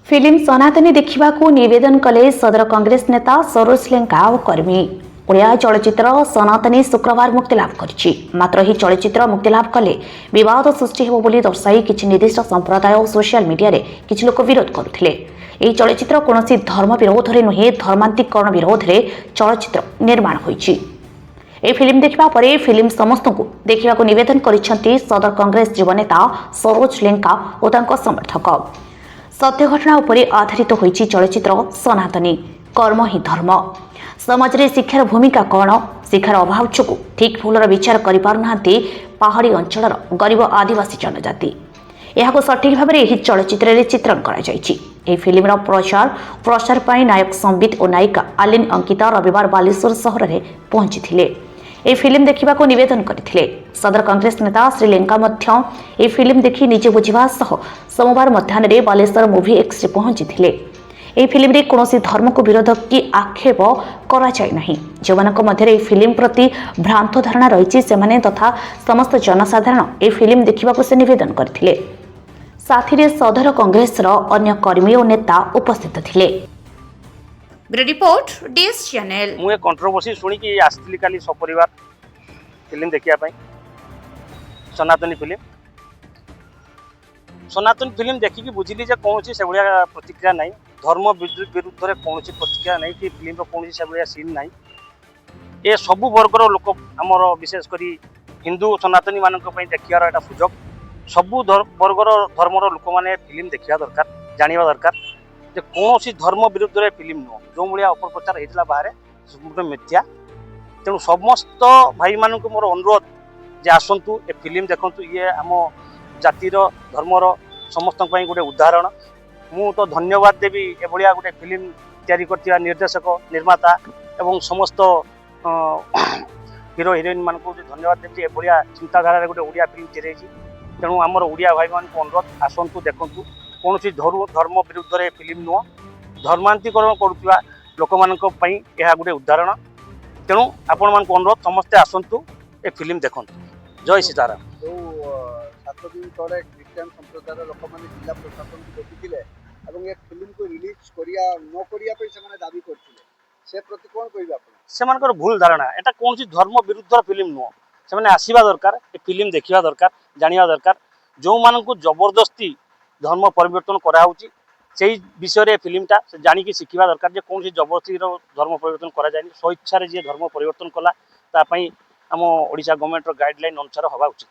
Film सनातनी देखा नवेदन कले सदर कांग्रेस नेता सरोज लेंका और कर्मी। ओडिया चलचित्र सनातनी शुक्रवार मुक्तिलाभ कर मात्र ही चलचित्र मुक्तिलाभ कले बद सृष्टि हो दर्शाई किसी निर्दिष्ट संप्रदाय और सोशल मीडिया रे किछि लोक विरोध करुथिले। एही चलचित्र कौनसी धर्म विरोध रे नुहे धर्मांतरीकरण विरोध रे चलचित्र निर्माण होईछि। ए फिल्म देखा पर फिल्म समस्त को देखा नवेदन करिसेंती सदर कांग्रेस युवा नेता सरोज लेंका और तांको समर्थक। सत्य घटना उपरे आधारित होईछि चलचित्र सनातनी कर्म ही धर्म। समाज रे शिक्षार भूमिका कौन, शिक्षार अभाव जोगु ठीक भूलर विचार करि पारुनाहांती पहाड़ी अंचलर गरीब आदिवासी जनजाति। यहाको सठिक भाव में चलचित्र रे चित्रण करा जायछि। एही फिल्मर प्रचार पाई नायक संबित और नायिका आलिन अंकिता रविवार बालेश्वर सहर में पहुंची ए फिल्म देखा नवेदन करथिले। सदर कांग्रेस नेता श्रीलंका मध्य ए फिल्म देखि निजे बुझिबा सह सोमवार मध्याह्न बालेश्वर मूवी एक्स रे पहुंची ए फिल्म रे कौनसी धर्म को विरोध की आक्षेप करा जाय नाही। जोमानक मध्य ए फिल्म प्रति भ्रांत धारणा रही सेमाने तथा समस्त जनसाधारण ए फिल्म देखा से निवेदन करथिले। साथी रे सदर कांग्रेस अन्य कर्मी और नेता उपस्थित थिले। Report DS channel. मु एक कंट्रोवर्सी शुणी कि आसली काली सपरिवार फिल्म देखिया पाई सनातनी फिल्म देखिकी बुझिली जे कौन से भाया प्रतिक्रिया नहीं, धर्म विरुद्ध रे कौन प्रतिक्रिया नहीं कि फिल्म कौन से भाया सीन नहीं। ये सबु वर्गर लोक आमर विशेषकर हिंदू सनातनी मान देखार एटा सुजोग। सबु वर्गर धर्मर लोक मैंने फिल्म देखा दरकार, जाना दरकार जे कौन सी धर्म विरुद्ध रे फिल्म नुह। जो भाया अपप्रचार होता बाहर संपूर्ण मिथ्या। तेणु समस्त भाई मान मोर अनुरोध जे आसतु ए फिल्म देखु। ये आम जातिर धर्मर समस्त गोटे उदाहरण। मु तो धन्यवाद देवी एभलिया गोटे फिल्म तैयारी करथिबा निर्देशक निर्माता एवं समस्त हिरो हिरोइन मान को धन्यवाद देवी। एभलिया चिंताधारा गोटे ओडिया फिल्म तैयारी। तेणु आमर ओडिया भाई मान को अनुरोध आसतु देखु। कौन सी धर्म विरुद्ध रे फिल्म नुह, धर्मांतरीकरण करुवा लोक मान यह गोटे उदाहरण। तेणु आपण मान अनुरोध समस्ते आसतु ए फिल्म देखु। जय सीताराम। जो 7 दिन तले क्रिश्चियन संप्रदायर लोक मैंने जिला प्रशासन को देखिले और ये फिल्म को रिलीज करिया न करिया पे से माने दाबी करथिले, से प्रति कोन कहबे आपण? से मानकर भूल धारणा। एटा कौन सी धर्म विरुद्ध फिल्म नुह। से माने आसीबा दरकार, ए फिल्म देखिबा दरकार, जानिबा दरकार। जो मान को जबरदस्ती धर्म परिवर्तन कराऊँगी से विषय फिल्मटा से जानिकी शिखा दरकार जे कौन जबरदस्ती धर्म परिवर्तन करा जाए। स्वेच्छा जी धर्म परिवर्तन कला आम ओडिशा गवर्नमेंट गाइडलाइन अनुसार हवा उचित।